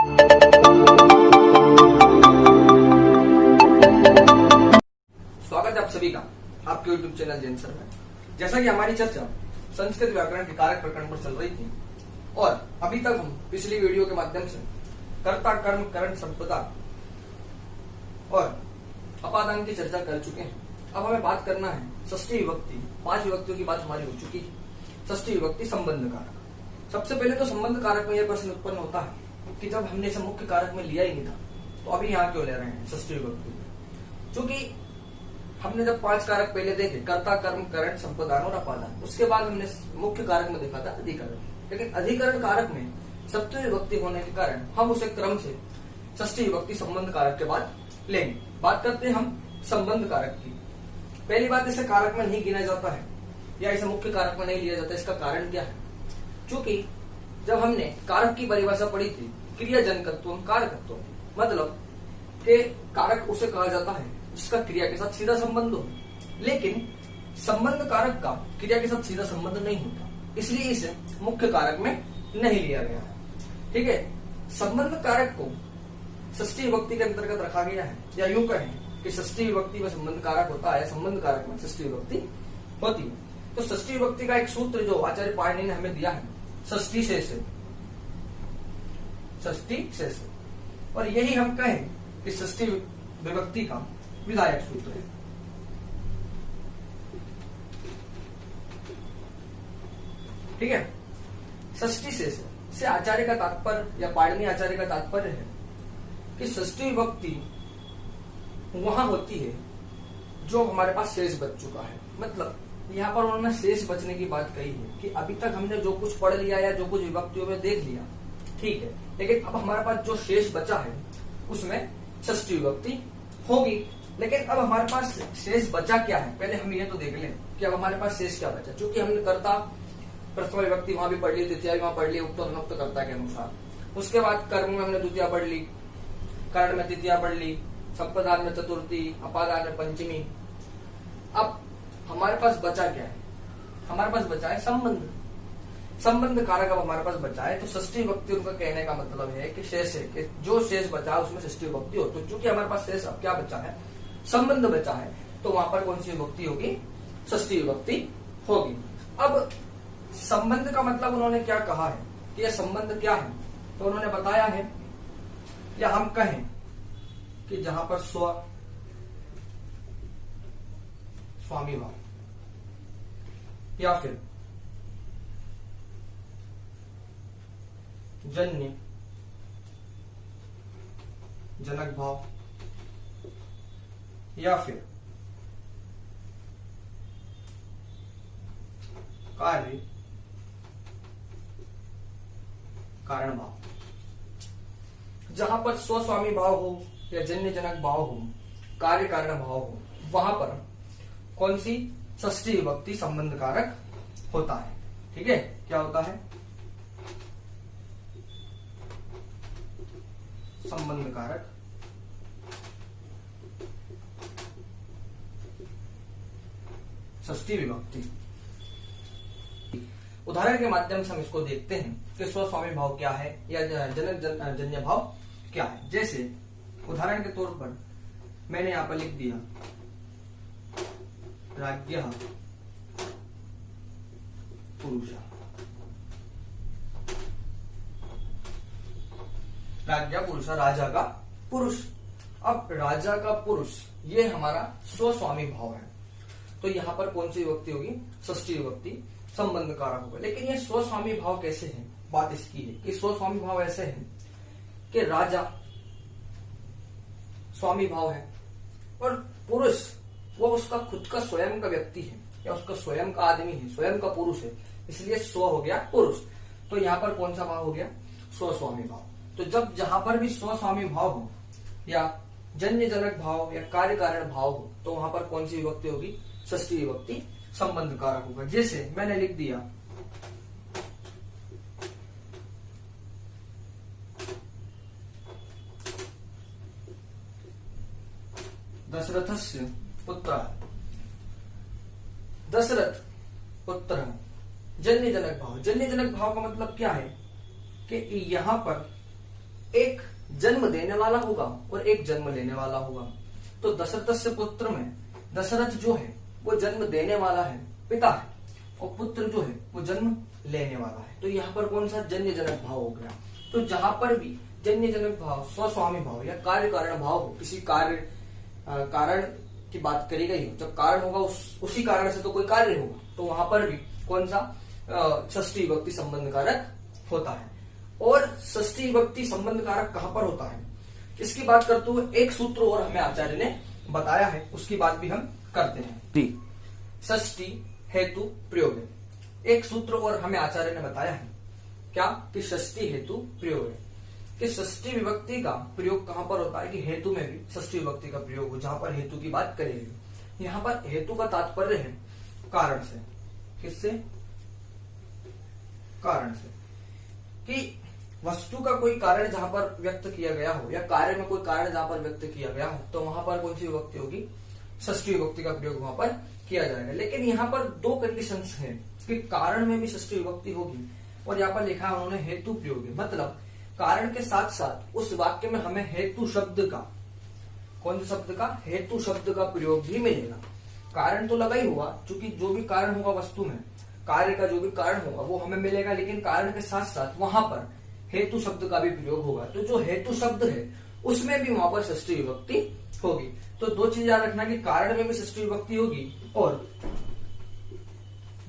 स्वागत है आप सभी का आपके YouTube चैनल जैन सर में। जैसा कि हमारी चर्चा संस्कृत व्याकरण के कारक प्रकरण पर चल रही थी और अभी तक हम पिछली वीडियो के माध्यम से कर्ता, कर्म, करण, संपदा और अपादान की चर्चा कर चुके हैं। अब हमें बात करना है षष्ठी विभक्ति। 5 विभक्तियों की बात हमारी हो चुकी है। षष्ठी विभक्ति संबंध कारक। सबसे पहले तो संबंध कारक में यह प्रश्न उत्पन्न होता है कि जब हमने इसे मुख्य कारक में लिया ही नहीं था तो अभी यहाँ क्यों ले रहे हैं षष्ठी विभक्ति। क्योंकि हमने जब 5 कारक पहले देखे, कर्ता, कर्म, करण, संपदान और अपादान, उसके बाद हमने मुख्य कारक में देखा था अधिकरण। लेकिन अधिकरण कारक में सप्तमी विभक्ति होने के कारण हम उसे क्रम से षष्ठी विभक्ति संबंध कारक के बाद लेंगे। बात करते हैं हम संबंध कारक की। पहली बात, इसे कारक में नहीं गिना जाता है या इसे मुख्य कारक में नहीं लिया जाता। इसका कारण क्या है? क्योंकि जब हमने कारक की परिभाषा पढ़ी थी, क्रियाजनकत्व कारकत्व, मतलब के कारक उसे कहा जाता है जिसका क्रिया के साथ सीधा संबंध हो। लेकिन संबंध कारक का क्रिया के साथ सीधा संबंध नहीं होता, इसलिए इसे मुख्य कारक में नहीं लिया गया है। ठीक है, संबंध कारक को षष्ठी विभक्ति के अंतर्गत रखा गया है, या यूं कहें कि षष्ठी विभक्ति में संबंध कारक होता है, संबंध कारक में षष्ठी विभक्ति होती है। तो षष्ठी विभक्ति का एक सूत्र जो आचार्य पाणिनि ने हमें दिया है, षष्ठी शेष, षष्ठी शेष, और यही हम कहें कि षष्ठी विभक्ति का विधायक सूत्र है। ठीक है, षष्ठी शेष से आचार्य का तात्पर्य या पाणिनि आचार्य का तात्पर्य है कि षष्ठी विभक्ति वहां होती है जो हमारे पास शेष बच चुका है। मतलब यहाँ पर उन्होंने शेष बचने की बात कही है कि अभी तक हमने जो कुछ पढ़ लिया या जो कुछ विभक्तियों में देख लिया, ठीक है, लेकिन अब हमारे पास जो शेष बचा है उसमें षष्ठी विभक्ति होगी। लेकिन अब हमारे पास शेष बचा क्या है, पहले हम ये तो देख लें कि अब हमारे पास शेष क्या बचा। क्योंकि हमने कर्ता प्रथम विभक्ति वहां भी पढ़ ली, द्वितीय भी वहां पढ़ ली उत्तर अनुक्त कर्ता के अनुसार। उसके बाद कर्म में हमने द्वितीय पढ़ ली, करण में तृतीया पढ़ ली, संपदान में चतुर्थी, अपादान में पंचमी। अब हमारे पास बचा क्या है? हमारे पास बचा है संबंध। संबंध कारक अब हमारे पास बचा है, तो षष्ठी विभक्ति उनका कहने का मतलब है कि शेष है, कि जो शेष बचा है उसमें षष्ठी विभक्ति हो। तो चूंकि हमारे पास शेष अब क्या बचा है, संबंध बचा है, तो वहां पर कौन सी विभक्ति होगी? षष्ठी विभक्ति होगी। अब संबंध का मतलब उन्होंने क्या कहा है कि यह संबंध क्या है, तो उन्होंने बताया है, या हम कहें कि जहां पर स्वामी भाव या फिर जन्य जनक भाव या फिर कार्य कारण भाव, जहां पर स्वस्वामी भाव हो या जन्य जनक भाव हो, कार्य कारण भाव हो, वहां पर कौन सी षष्ठी विभक्ति संबंध कारक होता है। ठीक है, क्या होता है? संबंध कारक षष्ठी विभक्ति। उदाहरण के माध्यम से हम इसको देखते हैं कि स्वस्वामी भाव क्या है या जनक जन्य भाव क्या है। जैसे उदाहरण के तौर पर मैंने यहां पर लिख दिया राज्ञः पुरुषः, राज्ञः पुरुषः, राजा का पुरुष। अब राजा का पुरुष ये हमारा स्वस्वामी भाव है, तो यहां पर कौन सी विभक्ति होगी? षष्ठी विभक्ति संबंध कारक होगा। लेकिन ये स्वस्वामी भाव कैसे है? बात इसकी है कि स्वस्वामी भाव ऐसे है कि राजा स्वामी भाव है और पुरुष वो उसका खुद का स्वयं का व्यक्ति है या उसका स्वयं का आदमी है, स्वयं का पुरुष है, इसलिए स्व हो गया पुरुष। तो यहाँ पर कौन सा भाव हो गया? स्वस्वामी भाव। तो जब जहां पर भी स्वस्वामी भाव हो या जन्य जनक भाव या कार्य कारण भाव हो, तो वहां पर कौन सी विभक्ति होगी? षष्ठी विभक्ति संबंध कारक होगा। जैसे मैंने लिख दिया दशरथस्य पुत्र, दशरथ पुत्र जन्य जनक भाव। जन्य जनक भाव का मतलब क्या है कि यहां पर एक जन्म देने वाला होगा और एक जन्म लेने वाला होगा। तो दशरथ पुत्र में दशरथ जो है वो जन्म देने वाला है, पिता है, और पुत्र जो है वो जन्म लेने वाला है। तो यहाँ पर कौन सा जन्य जनक भाव हो गया। तो जहां पर भी जन्य जनक भाव, स्वस्वामी भाव या कार्य कारण भाव हो, किसी कार्य कारण की बात करी गई हो, जब कारण होगा उसी कारण से तो कोई कार्य होगा, तो वहां पर भी कौन सा षष्ठी विभक्ति संबंध कारक होता है। और षष्ठी विभक्ति संबंध कारक कहां पर होता है, इसकी बात करते हुए एक सूत्र और हमें आचार्य ने बताया है, उसकी बात भी हम करते हैं। षष्ठी हेतु प्रयोग है, एक सूत्र और हमें आचार्य ने बताया है क्या कि षष्ठी हेतु प्रयोग है, कि षष्ठी विभक्ति का प्रयोग कहां पर होता है कि हेतु में भी षष्ठी विभक्ति का प्रयोग हो, जहां पर हेतु की बात करेगी। यहाँ पर हेतु का तात्पर्य है कारण से, किससे, कारण से, कि वस्तु का कोई कारण जहां पर व्यक्त किया गया हो या कार्य में कोई कारण जहां पर व्यक्त किया गया हो, तो वहां पर कौन सी विभक्ति होगी, षष्ठी विभक्ति का प्रयोग वहां पर किया जाएगा। लेकिन यहाँ पर दो कंडीशंस हैं कि कारण में भी षष्ठी विभक्ति होगी, और यहाँ पर लिखा है उन्होंने हेतु प्रयोग, मतलब कारण के साथ साथ उस वाक्य में हमें हेतु शब्द का, कौन से शब्द का, हेतु शब्द का प्रयोग भी मिलेगा। कारण तो लगा ही हुआ, क्योंकि जो भी कारण होगा वस्तु में, कार्य का जो भी कारण होगा वो हमें मिलेगा, लेकिन कारण के साथ साथ वहां पर हेतु शब्द का भी प्रयोग होगा। तो जो हेतु शब्द है उसमें भी वहां पर षष्ठी विभक्ति होगी। तो दो चीज याद रखना कि कारण में भी षष्ठी विभक्ति होगी, और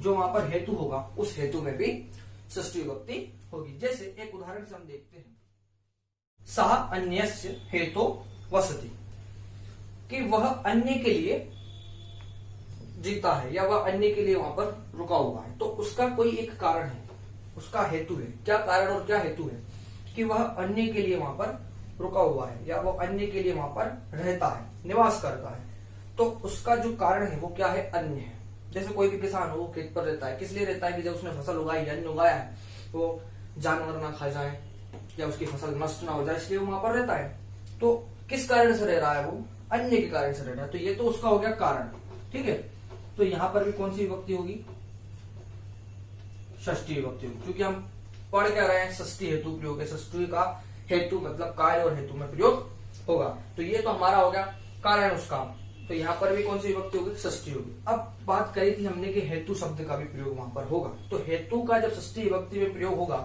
जो वहां पर हेतु होगा उस हेतु में भी षष्ठी विभक्ति होगी। जैसे एक उदाहरण से हम देखते हैं, सह अन्यस्य हेतु वसति, कि वह अन्य के लिए जीता है या वह अन्य के लिए वहां पर रुका हुआ है। तो उसका कोई एक कारण है, उसका हेतु है, क्या कारण और क्या हेतु है, कि वह अन्य के लिए वहां पर रुका हुआ है या वो अन्य के लिए वहां पर रहता है, निवास करता है। तो उसका जो कारण है वो क्या है, अन्य है। जैसे कोई भी किसान हो, वो खेत पर रहता है, किस लिए रहता है कि जब उसने फसल उगाई, अन्न उगाया है, वो जानवर ना खा जाए या उसकी फसल नष्ट ना हो जाए, इसलिए वो वहां पर रहता है। तो किस कारण से रह रहा है, वो अन्य के कारण से रह रहा है। तो ये तो उसका हो गया कारण, ठीक है। तो यहां पर भी कौन सी विभक्ति होगी, षष्ठी विभक्ति होगी, क्योंकि हम पढ़ क्या रहे हैं, षष्ठी हेतु प्रयोग है। षष्ठी का हेतु मतलब कार्य और हेतु में प्रयोग होगा। तो ये तो हमारा हो गया कारण उसका, तो यहाँ पर भी कौन सी विभक्ति होगी, षष्ठी होगी। अब बात करी थी हमने कि हेतु शब्द का भी प्रयोग वहां पर होगा। तो हेतु का जब षष्ठी विभक्ति में प्रयोग होगा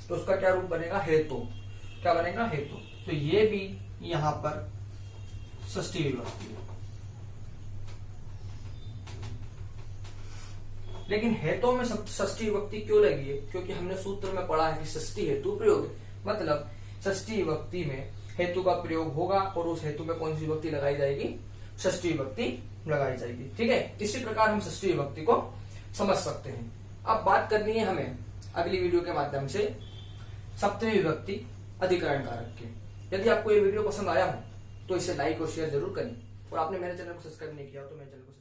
तो उसका क्या रूप बनेगा, हेतु, क्या बनेगा, हेतु। तो ये भी यहाँ पर षष्ठी विभक्ति है। लेकिन हेतु में षष्ठी विभक्ति क्यों लगी है, क्योंकि हमने सूत्र में पढ़ा है कि षष्ठी हेतु प्रयोग है, मतलब षष्ठी विभक्ति में हेतु का प्रयोग होगा और उस हेतु में कौन सी विभक्ति लगाई जाएगी, षष्ठी विभक्ति लगाई जाएगी। ठीक है, इसी प्रकार हम षष्ठी विभक्ति को समझ सकते हैं। अब बात करनी है हमें अगली वीडियो के माध्यम से सप्तमी विभक्ति अधिकरण कारक की। यदि आपको ये वीडियो पसंद आया हो तो इसे लाइक और शेयर जरूर करें, और आपने मेरे चैनल को सब्सक्राइब नहीं किया तो मेरे चैनल को